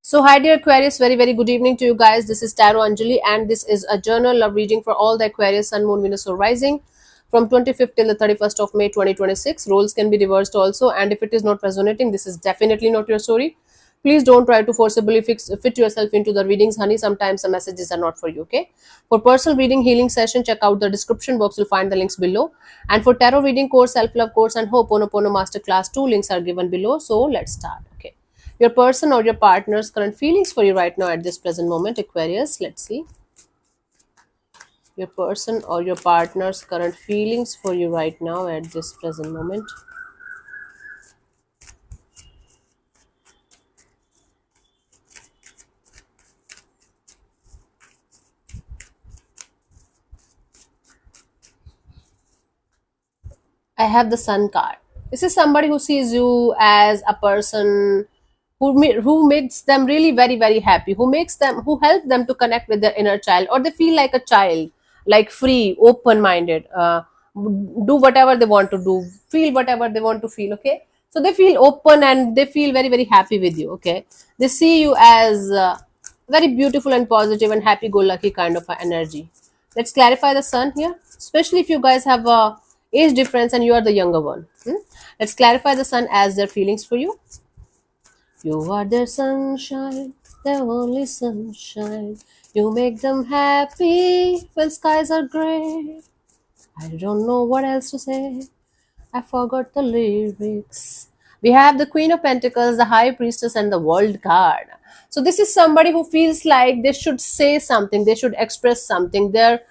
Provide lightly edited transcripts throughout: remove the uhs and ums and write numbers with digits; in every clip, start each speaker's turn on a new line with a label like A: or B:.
A: So, hi dear Aquarius, very good evening to you guys. This is Tarot Anjali, and this is a journal love reading for all the Aquarius, Sun, Moon, Venus, or Rising from 25th till the 31st of May 2026. Roles can be reversed also, and if it is not resonating, this is definitely not your story. Please don't try to forcibly fit yourself into the readings, honey. Sometimes the messages are not for you, okay? For personal reading healing session, check out the description box. You'll find the links below. And for tarot reading course, self-love course, and Ho'oponopono masterclass, 2 links are given below. So let's start, okay? Your person or your partner's current feelings for you right now at this present moment, Aquarius. Let's see. Your person or your partner's current feelings for you right now at this present moment. I have the Sun card. This is somebody who sees you as a person who makes them really very happy, who helps them to connect with their inner child, or they feel like a child, like free, open minded, do whatever they want to do, feel whatever they want to feel, okay? So they feel open and they feel very happy with you, okay? They see you as very beautiful and positive and happy go lucky kind of a energy. Let's clarify the Sun here, especially if you guys have a age difference and you are the younger one. Let's clarify the Sun as their feelings for you. You are their sunshine, their only sunshine. You make them happy when skies are gray. I don't know what else to say. I forgot the lyrics. We have the Queen of Pentacles, the High Priestess, and the World card. So this is somebody who feels like they should say something, they should express something. Their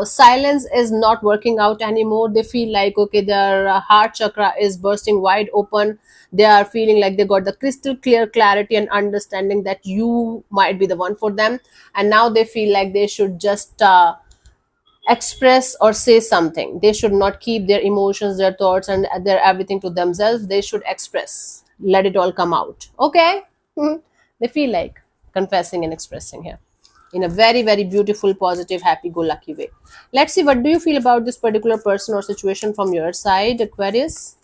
A: silence is not working out anymore. They feel like, okay, their heart chakra is bursting wide open. They are feeling like they got the crystal clear clarity and understanding that you might be the one for them. And now they feel like they should just express or say something. They should not keep their emotions, their thoughts, and their everything to themselves. They should express, let it all come out, okay? They feel like confessing and expressing here in a very beautiful, positive, happy go lucky way. Let's see, what do you feel about this particular person or situation from your side, Aquarius?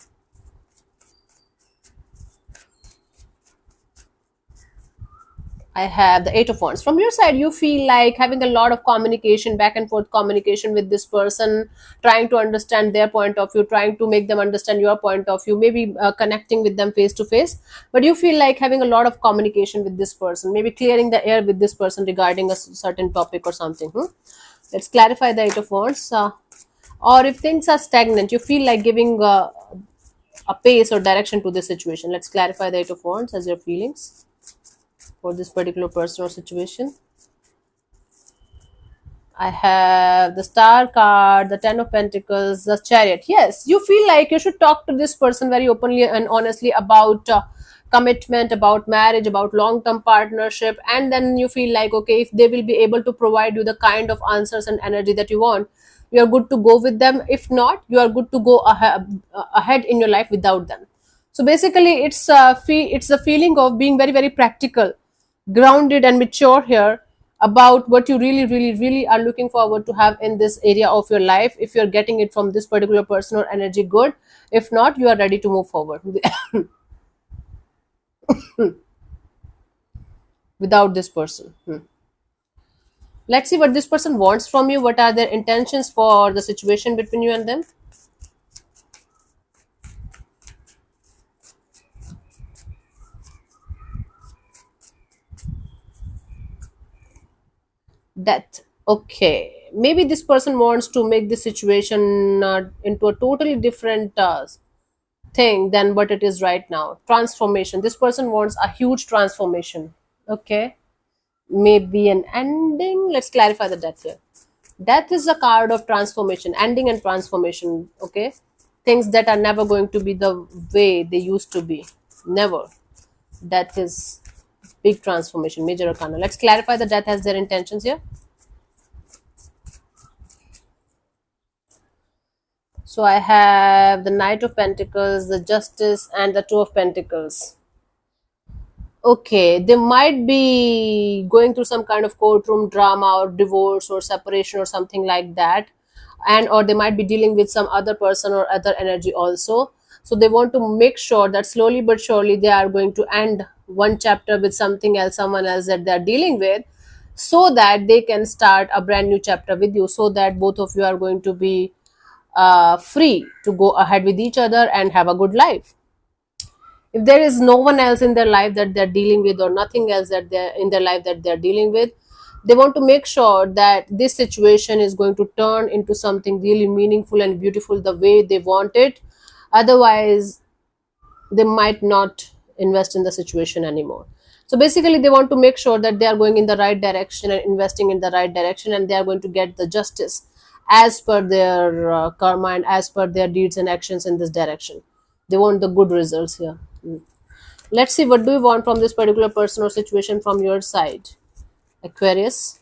A: I have the Eight of Wands. From your side, you feel like having a lot of communication, back and forth communication with this person, trying to understand their point of view, trying to make them understand your point of view, maybe connecting with them face to face. But you feel like having a lot of communication with this person, maybe clearing the air with this person regarding a certain topic or something. Let's clarify the Eight of Wands. Or if things are stagnant, you feel like giving a pace or direction to this situation. Let's clarify the Eight of Wands as your feelings for this particular person or situation. I have the Star card, the Ten of Pentacles, the Chariot. Yes, you feel like you should talk to this person very openly and honestly about commitment, about marriage, about long-term partnership, and then you feel like, okay, if they will be able to provide you the kind of answers and energy that you want, you are good to go with them. If not, you are good to go ahead in your life without them. So basically, it's a feeling of being very practical, grounded, and mature here about what you really are looking forward to have in this area of your life. If you're getting it from this particular person or energy, good. If not, you are ready to move forward without this person. Let's see what this person wants from you. What are their intentions for the situation between you and them? Death. Okay, maybe this person wants to make the situation into a totally different thing than what it is right now. Transformation. This person wants a huge transformation. Okay, maybe an ending. Let's clarify the death here. Death is a card of transformation, ending and transformation. Okay, things that are never going to be the way they used to be. Never. Death is big transformation, major arcana. Let's clarify the death has their intentions here. So I have the Knight of Pentacles, the Justice, and the Two of Pentacles. Okay, they might be going through some kind of courtroom drama or divorce or separation or something like that, and or they might be dealing with some other person or other energy also. So they want to make sure that slowly but surely they are going to end one chapter with something else, someone else that they're dealing with, so that they can start a brand new chapter with you, so that both of you are going to be free to go ahead with each other and have a good life. If there is no one else in their life that they're dealing with, or nothing else that they're in their life that they're dealing with, they want to make sure that this situation is going to turn into something really meaningful and beautiful the way they want it. Otherwise, they might not invest in the situation anymore. So basically, they want to make sure that they are going in the right direction and investing in the right direction, and they are going to get the justice as per their karma and as per their deeds and actions in this direction. They want the good results here. Let's see, what do you want from this particular person or situation from your side, Aquarius?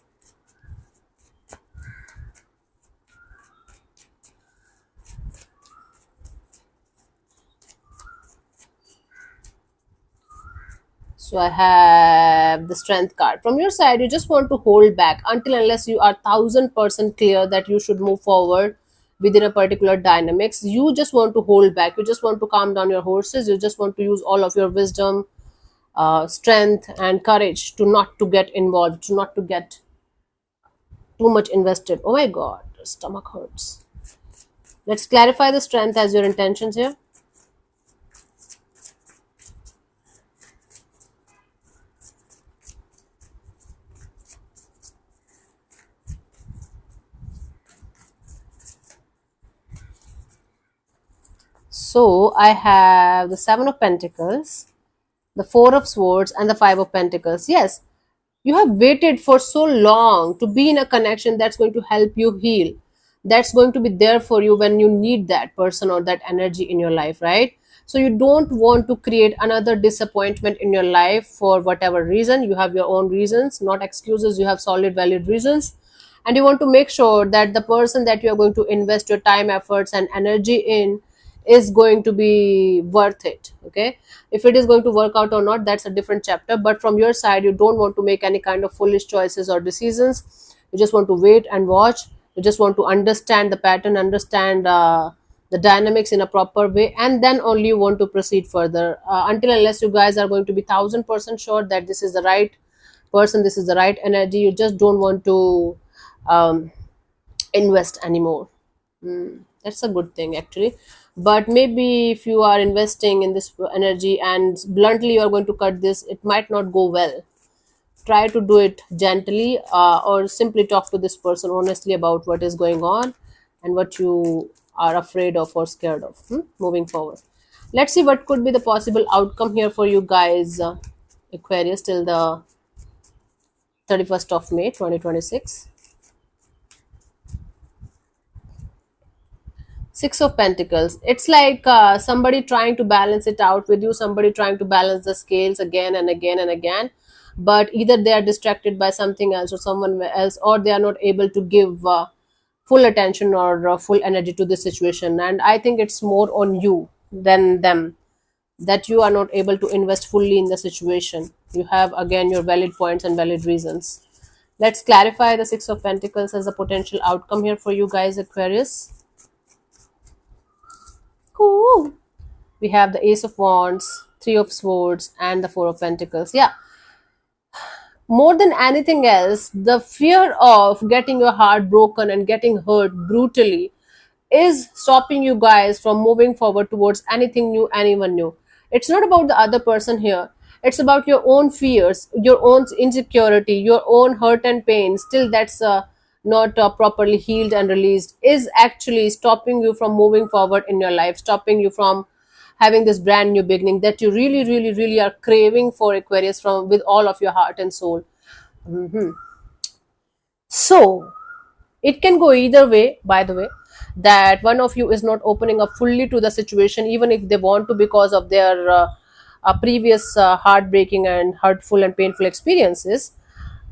A: So I have the strength card. From your side, you just want to hold back until unless you are 1000% clear that you should move forward within a particular dynamics. You just want to hold back. You just want to calm down your horses. You just want to use all of your wisdom, strength, and courage to not to get involved, to not to get too much invested. Oh my God, stomach hurts. Let's clarify the strength as your intentions here. So I have the Seven of Pentacles, the Four of Swords, and the Five of Pentacles. Yes, you have waited for so long to be in a connection that's going to help you heal, that's going to be there for you when you need that person or that energy in your life, right? So you don't want to create another disappointment in your life for whatever reason. You have your own reasons, not excuses. You have solid valid reasons, and you want to make sure that the person that you are going to invest your time, efforts, and energy in is going to be worth it. Okay, if it is going to work out or not, that's a different chapter. But from your side, you don't want to make any kind of foolish choices or decisions. You just want to wait and watch. You just want to understand the pattern, understand the dynamics in a proper way, and then only you want to proceed further, until unless you guys are going to be 1000% sure that this is the right person, this is the right energy. You just don't want to um, invest anymore. That's a good thing actually. But maybe if you are investing in this energy and bluntly you are going to cut this, it might not go well. Try to do it gently, or simply talk to this person honestly about what is going on and what you are afraid of or scared of, moving forward. Let's see what could be the possible outcome here for you guys, Aquarius, till the 31st of May 2026. Six of Pentacles. It's like somebody trying to balance it out with you, somebody trying to balance the scales again and again and again. But either they are distracted by something else or someone else, or they are not able to give full attention or full energy to this situation. And I think it's more on you than them, that you are not able to invest fully in the situation. You have again your valid points and valid reasons. Let's clarify the Six of Pentacles as a potential outcome here for you guys, Aquarius. Ooh. We have the Ace of Wands, Three of Swords, and the Four of Pentacles. Yeah, more than anything else, the fear of getting your heart broken and getting hurt brutally is stopping you guys from moving forward towards anything new, anyone new. It's not about the other person here. It's about your own fears, your own insecurity, your own hurt and pain. Still, that's not properly healed and released, is actually stopping you from moving forward in your life, stopping you from having this brand new beginning that you really, really, really are craving for, Aquarius, from with all of your heart and soul. So it can go either way, by the way, that one of you is not opening up fully to the situation, even if they want to, because of their previous heartbreaking and hurtful and painful experiences.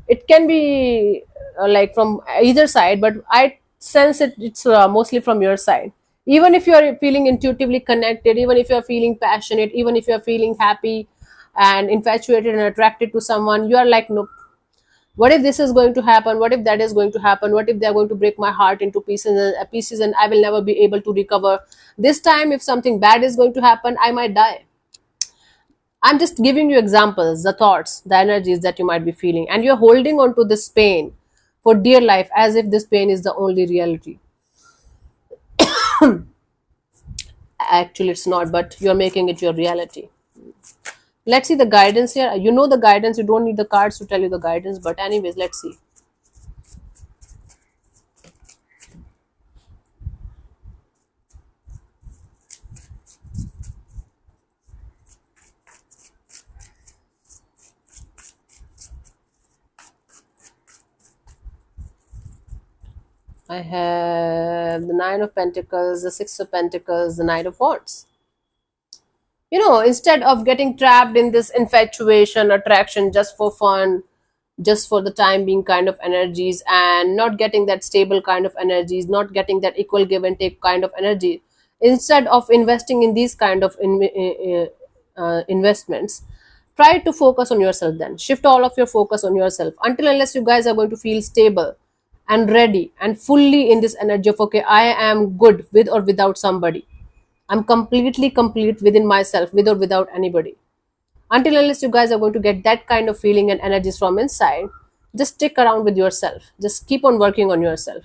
A: It can be like from either side, but I sense it's mostly from your side. Even if you are feeling intuitively connected, even if you are feeling passionate, even if you are feeling happy and infatuated and attracted to someone, you are like, nope, what if this is going to happen, what if that is going to happen, what if they are going to break my heart into pieces and I will never be able to recover. This time if something bad is going to happen, I might die. I'm just giving you examples, the thoughts, the energies that you might be feeling, and you're holding on to this pain for dear life as if this pain is the only reality. Actually, it's not, but you're making it your reality. Let's see the guidance here. You know the guidance, you don't need the cards to tell you the guidance, but anyways, let's see. I have the Nine of Pentacles, the Six of Pentacles, the Knight of Wands. Instead of getting trapped in this infatuation, attraction, just for fun, just for the time being kind of energies, and not getting that stable kind of energies, not getting that equal give and take kind of energy, instead of investing in these kind of investments, try to focus on yourself. Then shift all of your focus on yourself, until unless you guys are going to feel stable and ready and fully in this energy of, okay, I am good with or without somebody, I'm completely complete within myself, with or without anybody. Until unless you guys are going to get that kind of feeling and energies from inside, just stick around with yourself. Just keep on working on yourself.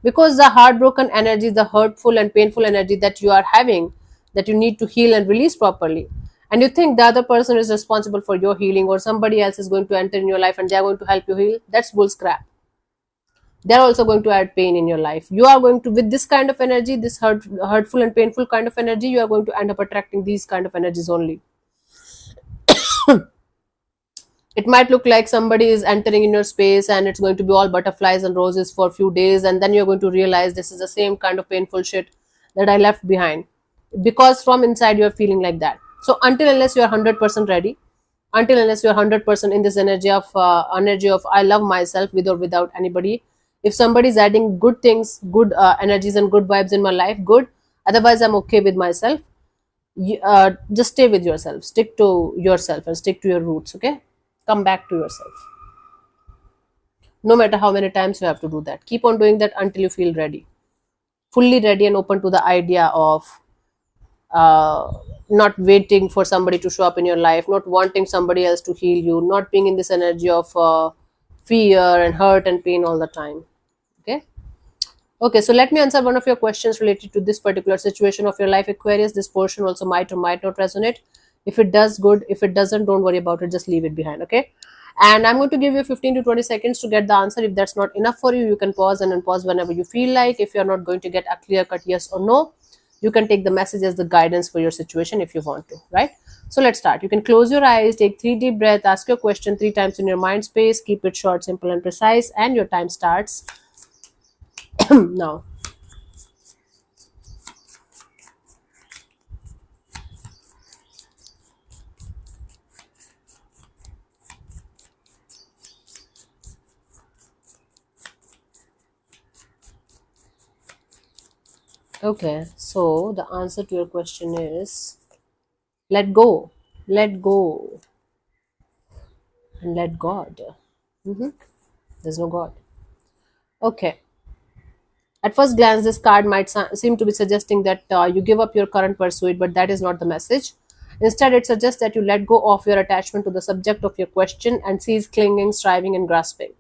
A: Because the heartbroken energy, the hurtful and painful energy that you are having, that you need to heal and release properly, and you think the other person is responsible for your healing, or somebody else is going to enter in your life and they are going to help you heal, that's bull crap. They're also going to add pain in your life. You are going to, with this kind of energy, this hurtful and painful kind of energy, you are going to end up attracting these kind of energies only. It might look like somebody is entering in your space and it's going to be all butterflies and roses for a few days, and then you're going to realize this is the same kind of painful shit that I left behind, because from inside you're feeling like that. So until unless you're 100% ready, until unless you're 100% in this energy of I love myself with or without anybody, if somebody is adding good things, good energies and good vibes in my life, good. Otherwise, I'm okay with myself. Just stay with yourself, stick to yourself and stick to your roots. Okay, come back to yourself. No matter how many times you have to do that, keep on doing that until you feel ready, fully ready and open to the idea of not waiting for somebody to show up in your life, not wanting somebody else to heal you, not being in this energy of fear and hurt and pain all the time. Okay, so let me answer one of your questions related to this particular situation of your life, Aquarius. This portion also might or might not resonate. If it does, good. If it doesn't, don't worry about it, just leave it behind. Okay, and I'm going to give you 15 to 20 seconds to get the answer. If that's not enough for you, you can pause and unpause whenever you feel like. If you're not going to get a clear cut yes or no, you can take the message as the guidance for your situation if you want to, right? So let's start. You can close your eyes, take 3 deep breaths, ask your question 3 times in your mind space, keep it short, simple and precise, and your time starts now. Okay, so the answer to your question is let go, let go, and let God. There's no God. Okay. At first glance, this card might seem to be suggesting that you give up your current pursuit, but that is not the message. Instead, it suggests that you let go of your attachment to the subject of your question and cease clinging, striving, and grasping.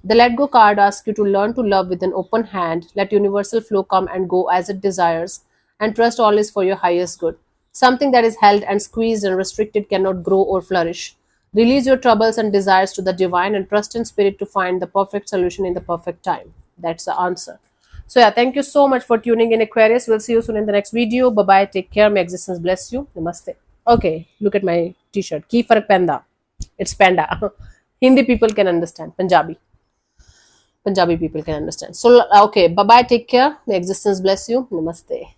A: The Let Go card asks you to learn to love with an open hand, let universal flow come and go as it desires, and trust all is for your highest good. Something that is held and squeezed and restricted cannot grow or flourish. Release your troubles and desires to the divine and trust in spirit to find the perfect solution in the perfect time. That's the answer. So yeah, thank you so much for tuning in, Aquarius. We'll see you soon in the next video. Bye bye. Take care. May existence bless you. Namaste. Okay, look at my t-shirt. Ki farak penda. It's panda. Hindi people can understand. Punjabi people can understand. So okay, bye bye. Take care. May existence bless you. Namaste.